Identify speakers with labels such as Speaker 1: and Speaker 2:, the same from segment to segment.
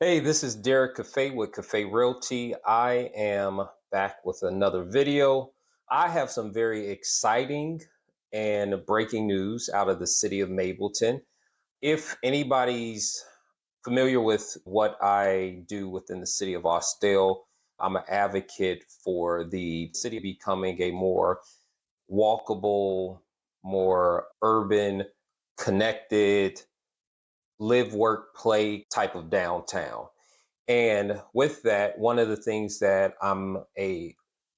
Speaker 1: Hey, this is Derek Cafe with Cafe Realty. I am back with another video. I have some very exciting and breaking news out of the city of Mableton. If anybody's familiar with what I do within the city of Austell, I'm an advocate for the city becoming a more walkable, more urban, connected, live, work, play type of downtown. And with that, one of the things that I'm a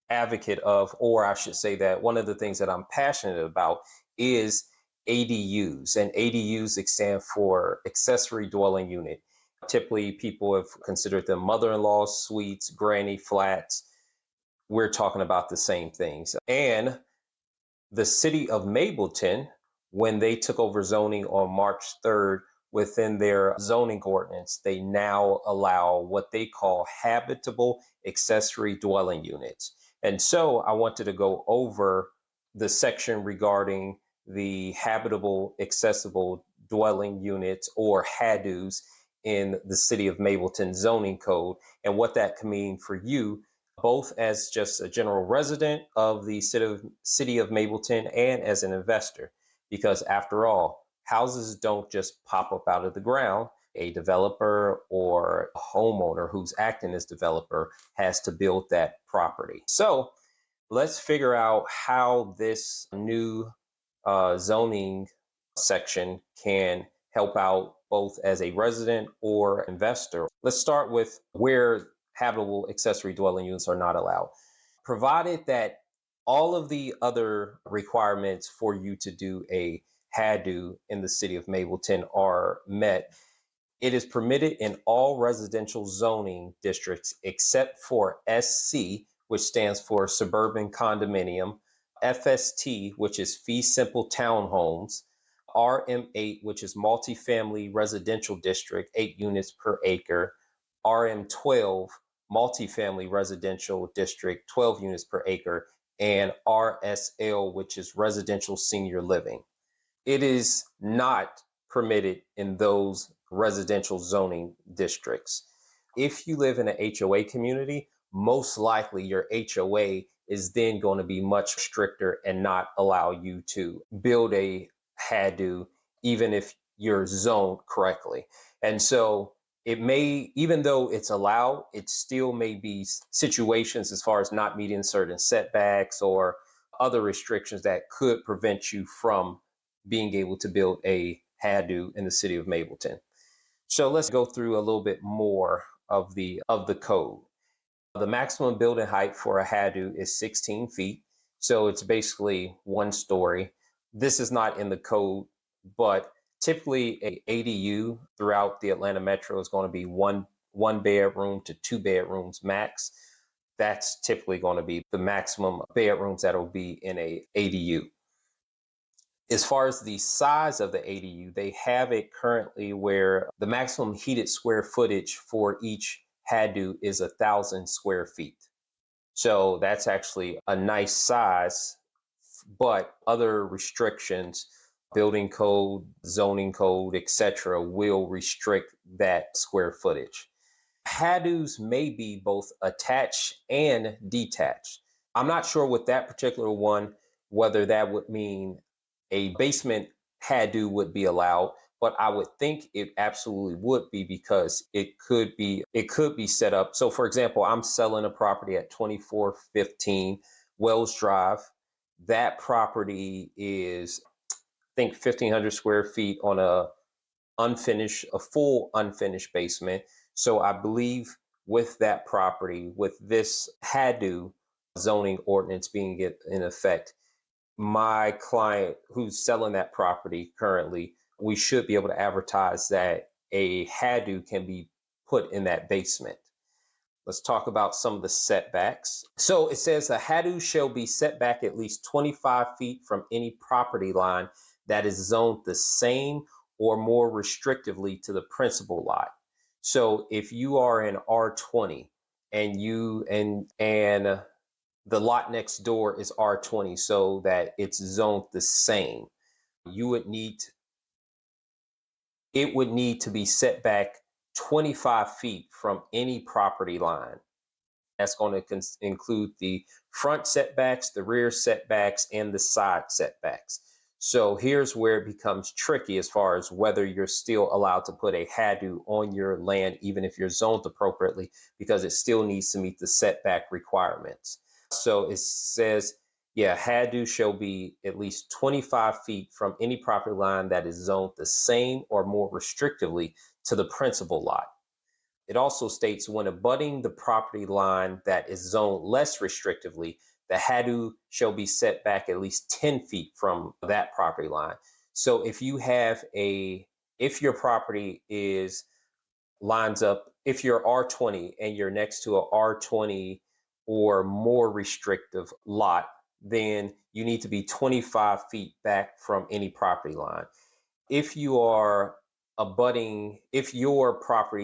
Speaker 1: advocate of, or I should say that one of the things that I'm passionate about is ADUs. And ADUs stand for accessory dwelling unit. Typically, people have considered them mother-in-law suites, granny flats. We're talking about the same things. And the city of Mableton, when they took over zoning on March 3rd, within their zoning ordinance, they now allow what they call habitable accessory dwelling units. And so I wanted to go over the section regarding the habitable accessible dwelling units, or HADUs, in the city of Mableton zoning code, and what that can mean for you, both as just a general resident of the city of Mableton and as an investor. Because after all, houses don't just pop up out of the ground. A developer or a homeowner who's acting as developer has to build that property. So let's figure out how this new zoning section can help out both as a resident or investor. Let's start with where habitable accessory dwelling units are not allowed. Provided that all of the other requirements for you to do a HADU in the city of Mableton are met, it is permitted in all residential zoning districts except for SC, which stands for suburban condominium, FST, which is fee simple townhomes, RM8, which is multifamily residential district, 8 units per acre, RM12, multifamily residential district, 12 units per acre, and RSL, which is residential senior living. It is not permitted in those residential zoning districts. If you live in an HOA community, most likely your HOA is then going to be much stricter and not allow you to build a HADU, even if you're zoned correctly. And so it may, even though it's allowed, it still may be situations as far as not meeting certain setbacks or other restrictions that could prevent you from being able to build a HADU in the city of Mableton. So let's go through a little bit more of the code. The maximum building height for a HADU is 16 feet. So it's basically 1 story. This is not in the code, but typically a ADU throughout the Atlanta metro is going to be one bedroom to 2 bedrooms max. That's typically going to be the maximum bedrooms that will be in a ADU. As far as the size of the ADU, they have it currently where the maximum heated square footage for each HADU is 1,000 square feet. So that's actually a nice size, but other restrictions, building code, zoning code, etc., will restrict that square footage. HADUs may be both attached and detached. I'm not sure with that particular one whether that would mean a basement HADU would be allowed, but I would think it absolutely would be, because it could be set up. So for example, I'm selling a property at 2415 Wells Drive. That property is, I think, 1,500 square feet on a full unfinished basement. So I believe with that property, with this HADU zoning ordinance being in effect, my client who's selling that property currently, we should be able to advertise that a HADU can be put in that basement. Let's talk about some of the setbacks. So it says a HADU shall be set back at least 25 feet from any property line that is zoned the same or more restrictively to the principal lot. So if you are in R20 and the lot next door is R20, so that it's zoned the same, you would need it would need to be set back 25 feet from any property line. That's going to include the front setbacks, the rear setbacks, and the side setbacks. So here's where it becomes tricky as far as whether you're still allowed to put a HADU on your land, even if you're zoned appropriately, because it still needs to meet the setback requirements. So it says, yeah, HADU shall be at least 25 feet from any property line that is zoned the same or more restrictively to the principal lot. It also states when abutting the property line that is zoned less restrictively, the HADU shall be set back at least 10 feet from that property line. So if your property lines up, if you're R20 and you're next to a R20 or more restrictive lot, then you need to be 25 feet back from any property line. If your property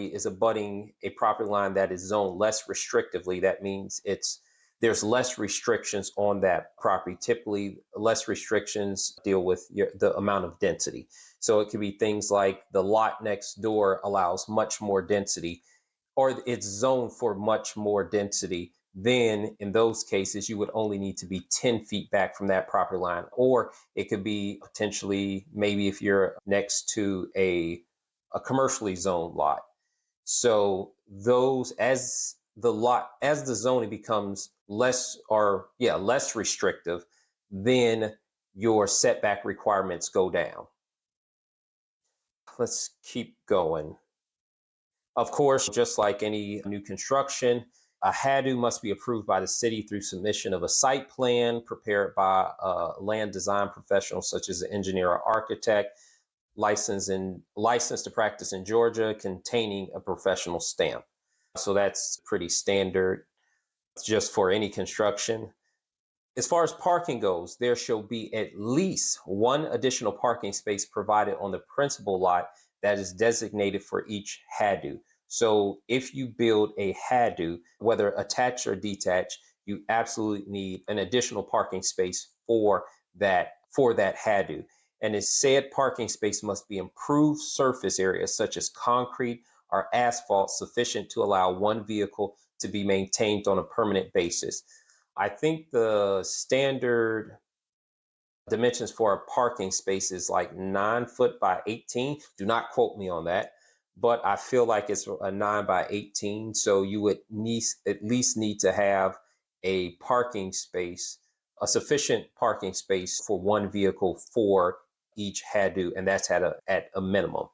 Speaker 1: is abutting a property line that is zoned less restrictively, that means there's less restrictions on that property. Typically, less restrictions deal with the amount of density. So it could be things like the lot next door allows much more density, or it's zoned for much more density. Then in those cases, you would only need to be 10 feet back from that property line. Or it could be potentially maybe if you're next to a commercially zoned lot. So as the zoning becomes less restrictive, then your setback requirements go down. Let's keep going. Of course, just like any new construction, a HADU must be approved by the city through submission of a site plan prepared by a land design professional such as an engineer or architect, licensed to practice in Georgia, containing a professional stamp. So that's pretty standard just for any construction. As far as parking goes, there shall be at least one additional parking space provided on the principal lot that is designated for each HADU. So if you build a HADU, whether attached or detached, you absolutely need an additional parking space for that HADU. And its said parking space must be improved surface areas such as concrete or asphalt sufficient to allow one vehicle to be maintained on a permanent basis. I think the standard dimensions for a parking space is like 9 foot by 18. Do not quote me on that, but I feel like it's a 9 by 18. So you would at least need to have a sufficient parking space for one vehicle for each HADU, and that's at a minimum.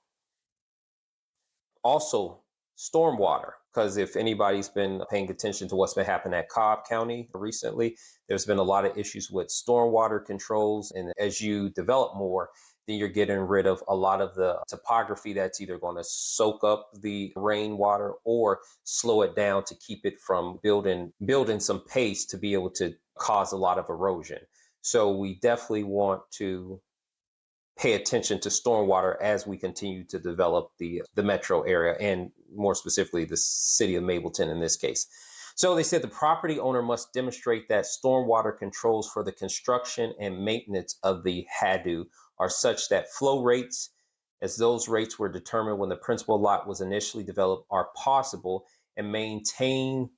Speaker 1: Also, stormwater, because if anybody's been paying attention to what's been happening at Cobb County recently, there's been a lot of issues with stormwater controls. And as you develop more, then you're getting rid of a lot of the topography that's either going to soak up the rainwater or slow it down to keep it from building some pace to be able to cause a lot of erosion. So we definitely want to pay attention to stormwater as we continue to develop the metro area, and more specifically, the city of Mableton in this case. So they said the property owner must demonstrate that stormwater controls for the construction and maintenance of the HADU are such that flow rates, as those rates were determined when the principal lot was initially developed, are possible and maintainable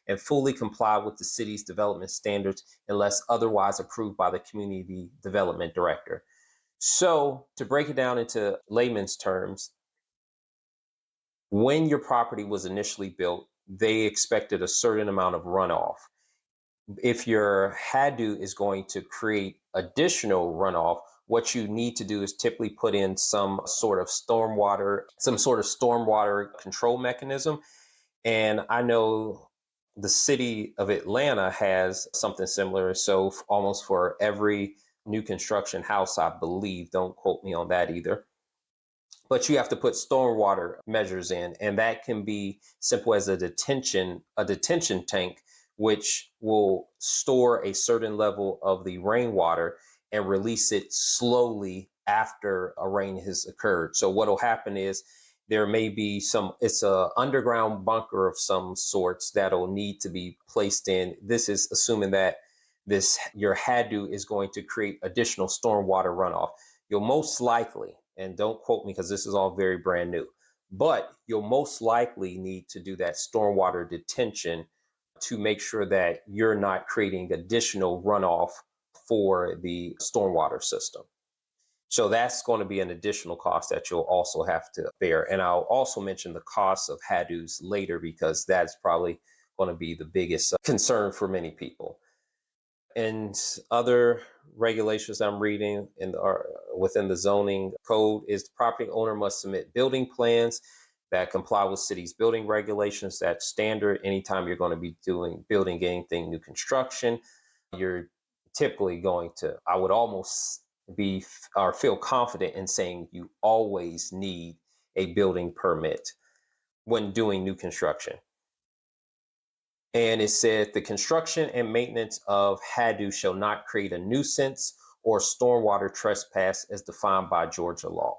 Speaker 1: and fully comply with the city's development standards unless otherwise approved by the community development director. So to break it down into layman's terms, when your property was initially built, they expected a certain amount of runoff. If your HADU is going to create additional runoff, what you need to do is typically put in some sort of stormwater control mechanism. And I know the city of Atlanta has something similar. So almost for every new construction house, I believe, don't quote me on that either, but you have to put stormwater measures in. And that can be simple as a detention tank, which will store a certain level of the rainwater and release it slowly after a rain has occurred. So what will happen is there may be it's a underground bunker of some sorts that'll need to be placed in. This is assuming that your HADU is going to create additional stormwater runoff. You'll most likely, and don't quote me because this is all very brand new, but you'll most likely need to do that stormwater detention to make sure that you're not creating additional runoff for the stormwater system. So that's going to be an additional cost that you'll also have to bear. And I'll also mention the cost of HADUs later because that's probably going to be the biggest concern for many people. And other regulations I'm reading within the zoning code is the property owner must submit building plans that comply with city's building regulations. That's standard anytime you're going to be building anything new construction. You're typically going to, I would almost be or feel confident in saying you always need a building permit when doing new construction. And it said the construction and maintenance of HADU shall not create a nuisance or stormwater trespass as defined by Georgia law.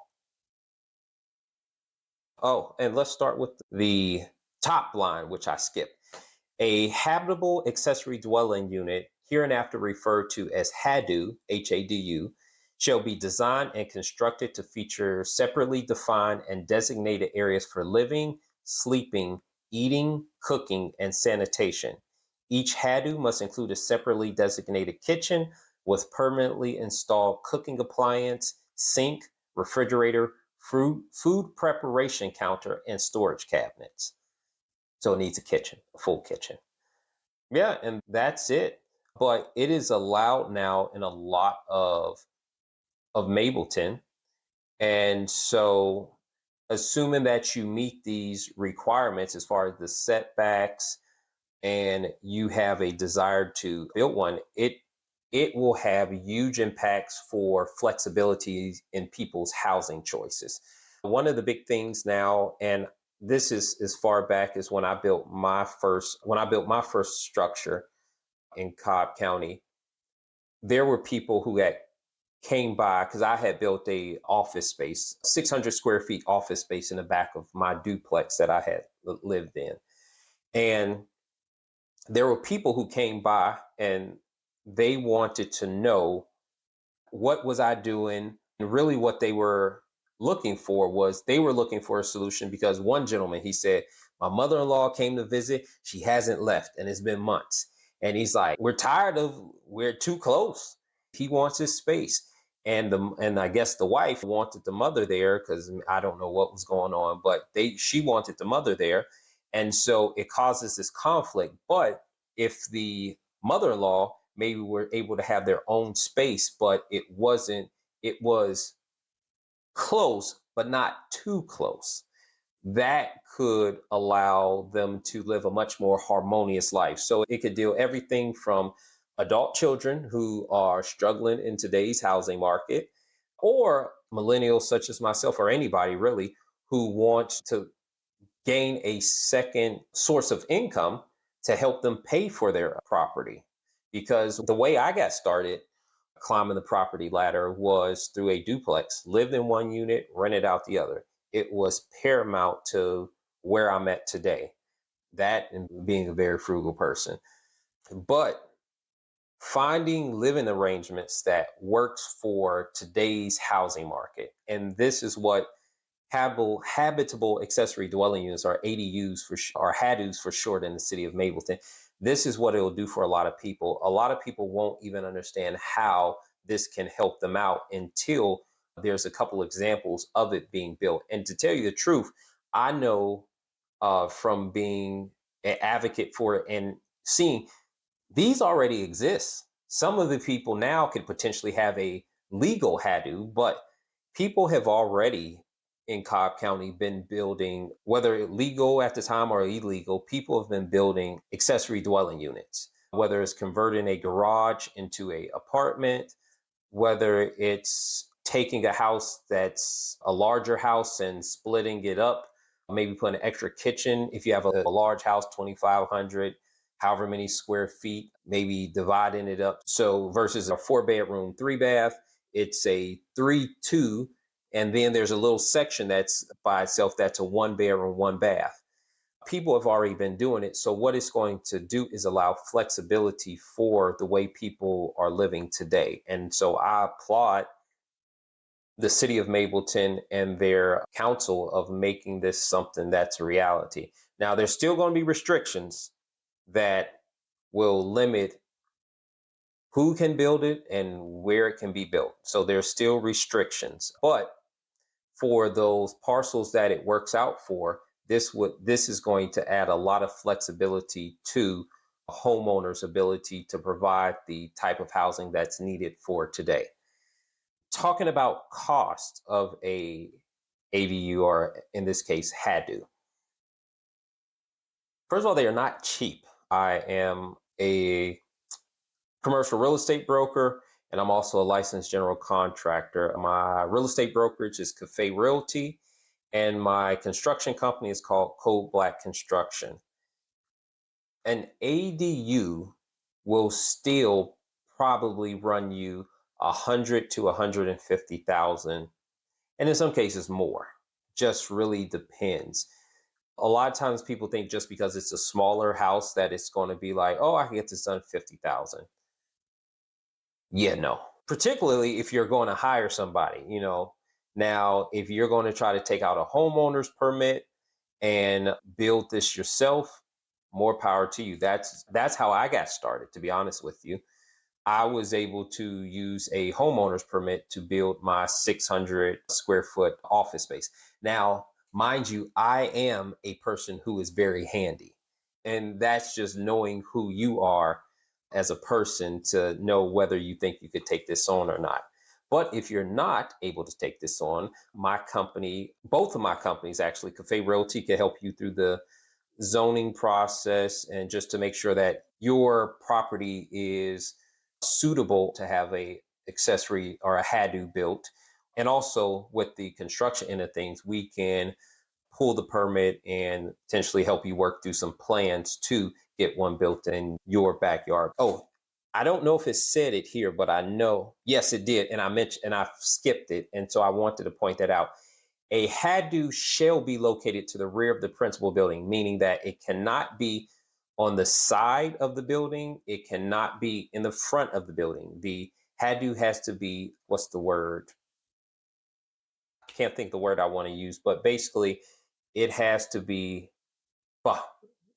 Speaker 1: Oh, and let's start with the top line, which I skipped. A habitable accessory dwelling unit, hereinafter referred to as HADU, HADU, shall be designed and constructed to feature separately defined and designated areas for living, sleeping, eating, cooking, and sanitation. Each HADU must include a separately designated kitchen with permanently installed cooking appliance, sink, refrigerator, food preparation counter, and storage cabinets. So it needs a kitchen, a full kitchen. Yeah, and that's it. But it is allowed now in a lot of Mableton. And so assuming that you meet these requirements as far as the setbacks and you have a desire to build one, it will have huge impacts for flexibility in people's housing choices. One of the big things now, and this is as far back as when I built my first structure in Cobb County, there were people who had came by because I had built a office space, 600 square feet office space in the back of my duplex that I had lived in. And there were people who came by and they wanted to know what was I doing, and really what they were looking for was they were looking for a solution because one gentleman, he said, my mother-in-law came to visit, she hasn't left and it's been months. And he's like, we're too close. He wants his space. And I guess the wife wanted the mother there because I don't know what was going on, but she wanted the mother there. And so it causes this conflict. But if the mother-in-law maybe were able to have their own space, but it was close, but not too close, that could allow them to live a much more harmonious life. So it could deal everything from adult children who are struggling in today's housing market, or millennials such as myself, or anybody really who wants to gain a second source of income to help them pay for their property. Because the way I got started climbing the property ladder was through a duplex, lived in one unit, rented out the other. It was paramount to where I'm at today. That and being a very frugal person. But finding living arrangements that works for today's housing market. And this is what habitable accessory dwelling units, or ADUs or HADUs for short, in the city of Mableton. This is what it will do for a lot of people. A lot of people won't even understand how this can help them out until there's a couple examples of it being built. And to tell you the truth, I know from being an advocate for it and seeing these already exist. Some of the people now could potentially have a legal HADU, but people have already in Cobb County been building, whether legal at the time or illegal, people have been building accessory dwelling units, whether it's converting a garage into a apartment, whether it's taking a house that's a larger house and splitting it up, maybe put an extra kitchen. If you have a large house, 2,500, however many square feet, maybe dividing it up. So versus a 4-bedroom, 3-bath, it's a 3-2. And then there's a little section that's by itself that's a 1-bedroom, 1-bath. People have already been doing it. So what it's going to do is allow flexibility for the way people are living today. And so I applaud the City of Mableton and their council of making this something that's a reality. Now, there's still going to be restrictions that will limit who can build it and where it can be built. So there's still restrictions. But for those parcels that it works out for, this is going to add a lot of flexibility to a homeowner's ability to provide the type of housing that's needed for today. Talking about cost of a ADU, or in this case HADU. First of all, they are not cheap. I am a commercial real estate broker, and I'm also a licensed general contractor. My real estate brokerage is Cafe Realty, and my construction company is called Code Black Construction. An ADU will still probably run you 100 to 150,000, and in some cases more. Just really depends. A lot of times people think just because it's a smaller house that it's going to be like, oh, I can get this done 50,000. Yeah, no. Particularly if you're going to hire somebody. Now, if you're going to try to take out a homeowner's permit and build this yourself, more power to you. That's how I got started, to be honest with you. I was able to use a homeowner's permit to build my 600 square foot office space. Now, mind you, I am a person who is very handy. And that's just knowing who you are as a person to know whether you think you could take this on or not. But if you're not able to take this on, my company, both of my companies actually, Cafe Realty can help you through the zoning process and just to make sure that your property is suitable to have a accessory or a HADU built. And also with the construction end of things, we can pull the permit and potentially help you work through some plans to get one built in your backyard. Oh, I don't know if it said it here, but I know, yes, it did. And I mentioned, and I skipped it. And so I wanted to point that out. A HADU shall be located to the rear of the principal building, meaning that it cannot be on the side of the building. It cannot be in the front of the building. The HADU has to be, what's the word? I can't think the word I want to use, but basically it has to be, well,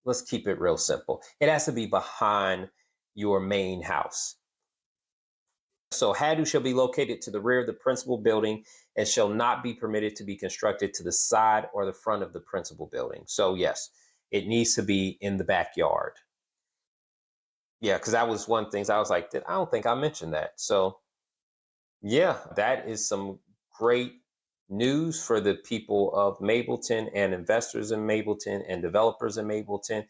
Speaker 1: let's keep it real simple. It has to be behind your main house. So HADU shall be located to the rear of the principal building and shall not be permitted to be constructed to the side or the front of the principal building. So yes, it needs to be in the backyard. Yeah, because that was one thing. I was like, I don't think I mentioned that. So yeah, that is some great news for the people of Mableton and investors in Mableton and developers in Mableton.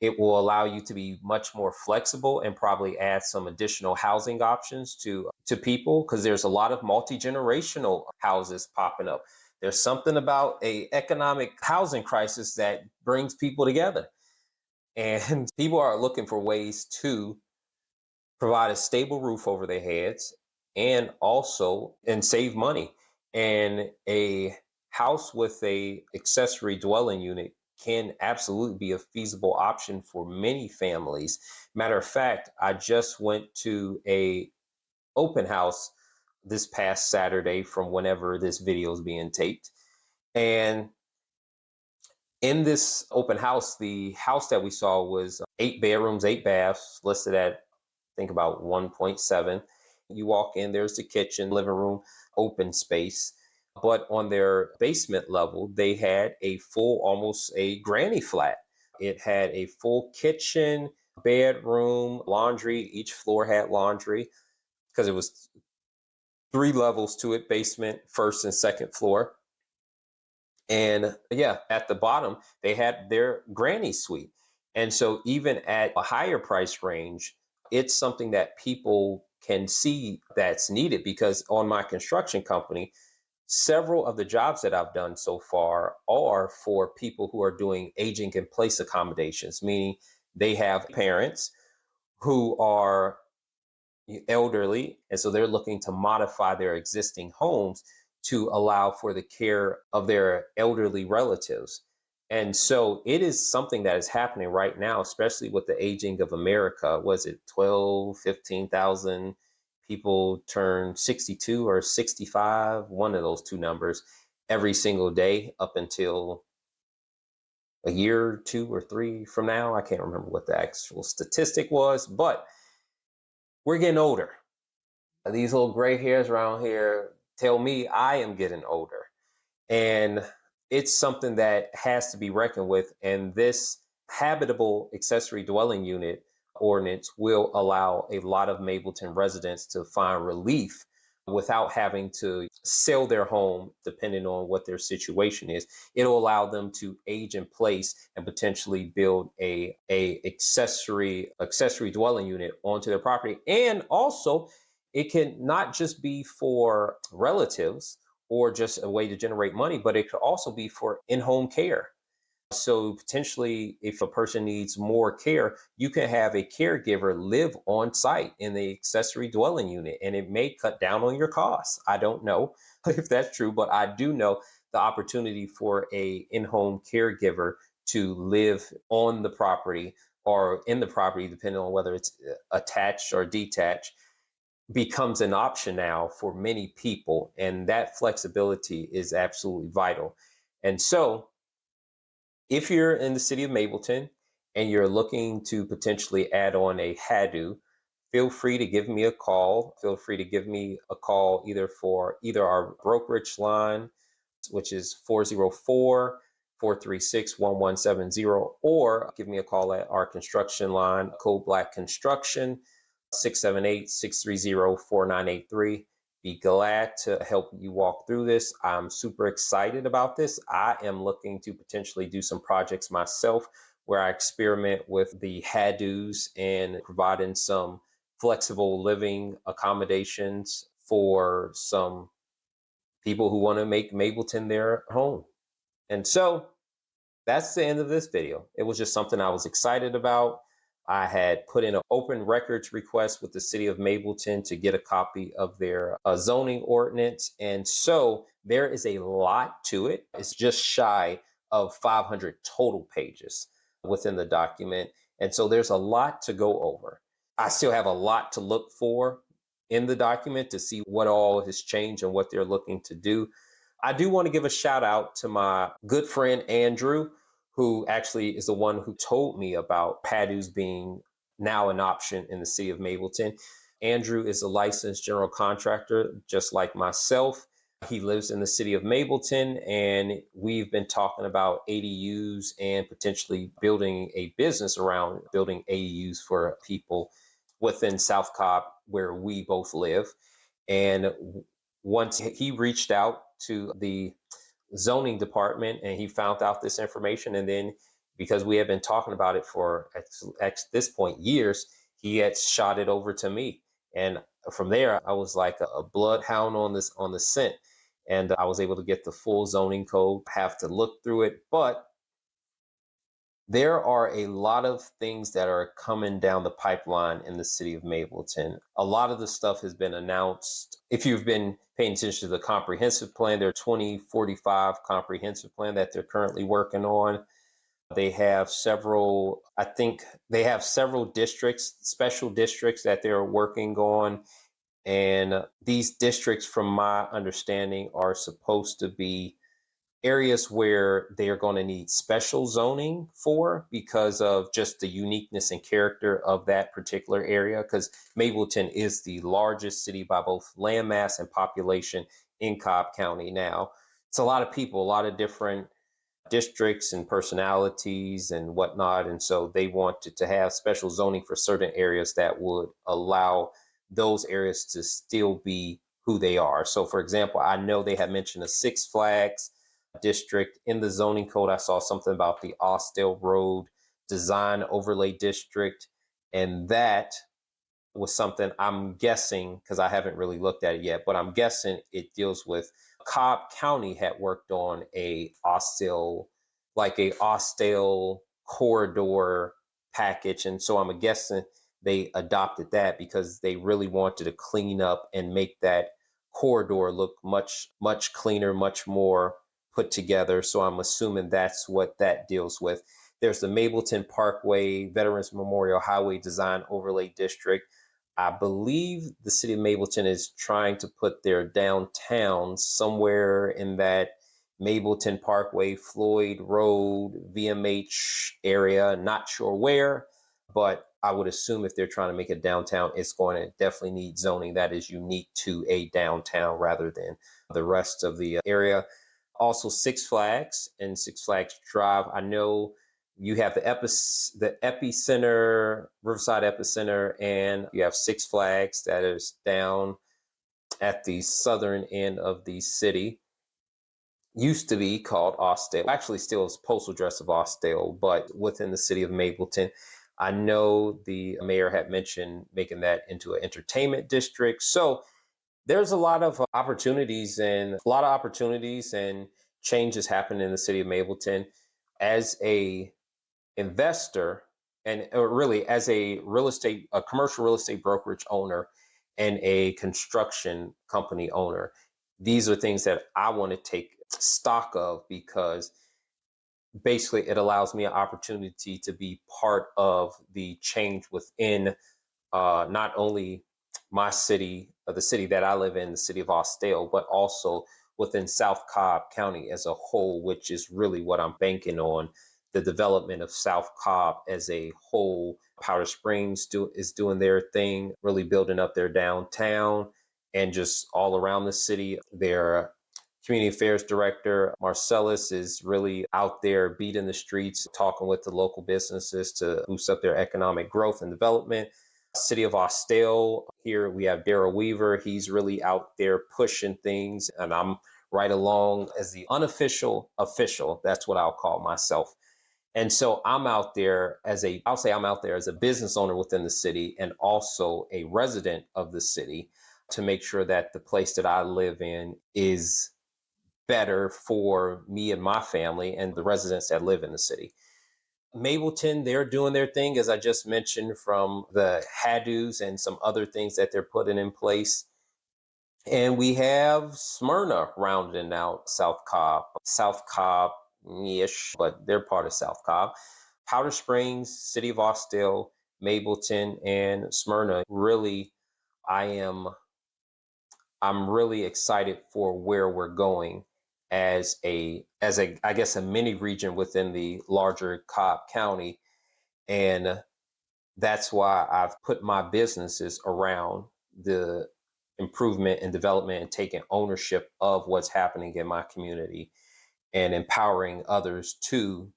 Speaker 1: It will allow you to be much more flexible and probably add some additional housing options to people, because there's a lot of multi-generational houses popping up. There's something about a economic housing crisis that brings people together, and people are looking for ways to provide a stable roof over their heads and save money. And a house with a accessory dwelling unit can absolutely be a feasible option for many families. Matter of fact, I just went to a open house this past Saturday from whenever this video is being taped. And in this open house, the house that we saw was 8 bedrooms, 8 baths, listed at think about 1.7. You walk in, there's the kitchen, living room, open space. But on their basement level, they had a full, almost a granny flat. It had a full kitchen, bedroom, laundry. Each floor had laundry because it was 3 levels to it: basement, first and second floor. And yeah, at the bottom, they had their granny suite. And so, even at a higher price range, it's something that people can see that's needed, because on my construction company, several of the jobs that I've done so far are for people who are doing aging in place accommodations, meaning they have parents who are elderly, and so they're looking to modify their existing homes to allow for the care of their elderly relatives. And so it is something that is happening right now, especially with the aging of America. Was it 12, 15,000 people turn 62 or 65, one of those two numbers, every single day up until a year, 2 or 3 from now. I can't remember what the actual statistic was, but we're getting older. These little gray hairs around here tell me I am getting older. And it's something that has to be reckoned with. And this habitable accessory dwelling unit ordinance will allow a lot of Mableton residents to find relief without having to sell their home, depending on what their situation is. It'll allow them to age in place and potentially build a accessory dwelling unit onto their property. And also, it can not just be for relatives or just a way to generate money, but it could also be for in-home care. So potentially, if a person needs more care, you can have a caregiver live on site in the accessory dwelling unit, and it may cut down on your costs. I don't know if that's true, but I do know the opportunity for a in-home caregiver to live on the property or in the property, depending on whether it's attached or detached, becomes an option now for many people. And that flexibility is absolutely vital. And so, if you're in the city of Mableton and you're looking to potentially add on a HADU, feel free to give me a call. Feel free to give me a call either our brokerage line, which is 404-436-1170, or give me a call at our construction line, Code Black Construction, 678-630-4983. Be glad to help you walk through this. I'm super excited about this. I am looking to potentially do some projects myself where I experiment with the HADUs and providing some flexible living accommodations for some people who want to make Mableton their home. And so that's the end of this video. It was just something I was excited about. I had put in an open records request with the City of Mableton to get a copy of their zoning ordinance. And so there is a lot to it. It's just shy of 500 total pages within the document. And so there's a lot to go over. I still have a lot to look for in the document to see what all has changed and what they're looking to do. I do want to give a shout out to my good friend Andrew, who actually is the one who told me about HADUs being now an option in the city of Mableton. Andrew is a licensed general contractor, just like myself. He lives in the city of Mableton, and we've been talking about ADUs and potentially building a business around building ADUs for people within South Cobb, where we both live. And once he reached out to the zoning department and he found out this information, and then because we had been talking about it for at this point years, he had shot it over to me. And from there, I was like a bloodhound on the scent, and I was able to get the full zoning code, have to look through it. But there are a lot of things that are coming down the pipeline in the city of Mableton. A lot of the stuff has been announced. If you've been paying attention to the comprehensive plan, their 2045 comprehensive plan that they're currently working on, they have I think they have several districts, special districts that they're working on. And these districts, from my understanding, are supposed to be areas where they are going to need special zoning for because of just the uniqueness and character of that particular area. Because Mableton is the largest city by both landmass and population in Cobb County now. It's a lot of people, a lot of different districts and personalities and whatnot. And so they wanted to have special zoning for certain areas that would allow those areas to still be who they are. So, for example, I know they had mentioned a Six Flags district in the zoning code. I saw something about the Austell Road Design Overlay District, and that was something I'm guessing, because I haven't really looked at it yet, but I'm guessing it deals with Cobb County had worked on a Austell corridor package. And so I'm guessing they adopted that because they really wanted to clean up and make that corridor look much, much cleaner, much more put together. So I'm assuming that's what that deals with. There's the Mableton Parkway Veterans Memorial Highway Design Overlay District. I believe the city of Mableton is trying to put their downtown somewhere in that Mableton Parkway, Floyd Road, VMH area. Not sure where, but I would assume if they're trying to make a downtown, it's going to definitely need zoning that is unique to a downtown rather than the rest of the area. Also, Six Flags and Six Flags Drive. I know you have the epicenter, Riverside Epicenter, and you have Six Flags that is down at the southern end of the city. Used to be called Austell. Actually, still is postal address of Austell, but within the city of Mableton. I know the mayor had mentioned making that into an entertainment district. So there's a lot of opportunities and changes happening in the city of Mableton. As a investor, and really as a commercial real estate brokerage owner and a construction company owner, these are things that I want to take stock of, because basically it allows me an opportunity to be part of the change within not only my city, the city that I live in, the city of Austell, but also within South Cobb County as a whole, which is really what I'm banking on. The development of South Cobb as a whole. Powder Springs is doing their thing, really building up their downtown and just all around the city. Their community affairs director, Marcellus, is really out there beating the streets, talking with the local businesses to boost up their economic growth and development. City of Austell, here we have Daryl Weaver. He's really out there pushing things, and I'm right along as the unofficial official. That's what I'll call myself. And so I'll say I'm out there as a business owner within the city and also a resident of the city to make sure that the place that I live in is better for me and my family and the residents that live in the city. Mableton, they're doing their thing, as I just mentioned, from the HADUs and some other things that they're putting in place. And we have Smyrna rounding out South Cobb-ish, but they're part of South Cobb. Powder Springs, City of Austell, Mableton, and Smyrna. Really, I'm really excited for where we're going as I guess a mini region within the larger Cobb County. And that's why I've put my businesses around the improvement and development and taking ownership of what's happening in my community and empowering others to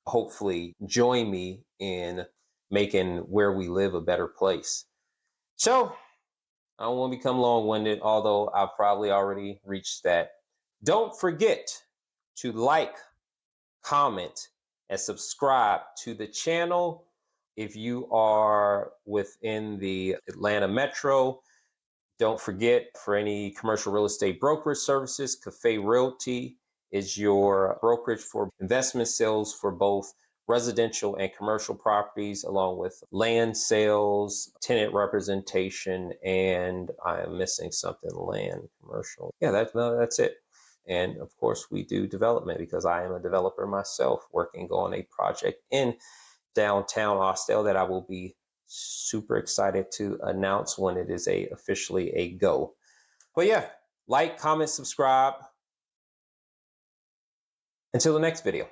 Speaker 1: hopefully join me in making where we live a better place. So I don't want to become long-winded, although I've probably already reached that. Don't forget to like, comment, and subscribe to the channel. If you are within the Atlanta Metro, don't forget, for any commercial real estate brokerage services, Cafe Realty is your brokerage for investment sales for both residential and commercial properties, along with land sales, tenant representation, and I am missing something, land, commercial. Yeah, that's it. And of course, we do development because I am a developer myself, working on a project in downtown Austell that I will be super excited to announce when it is officially a go. But yeah, like, comment, subscribe. Until the next video.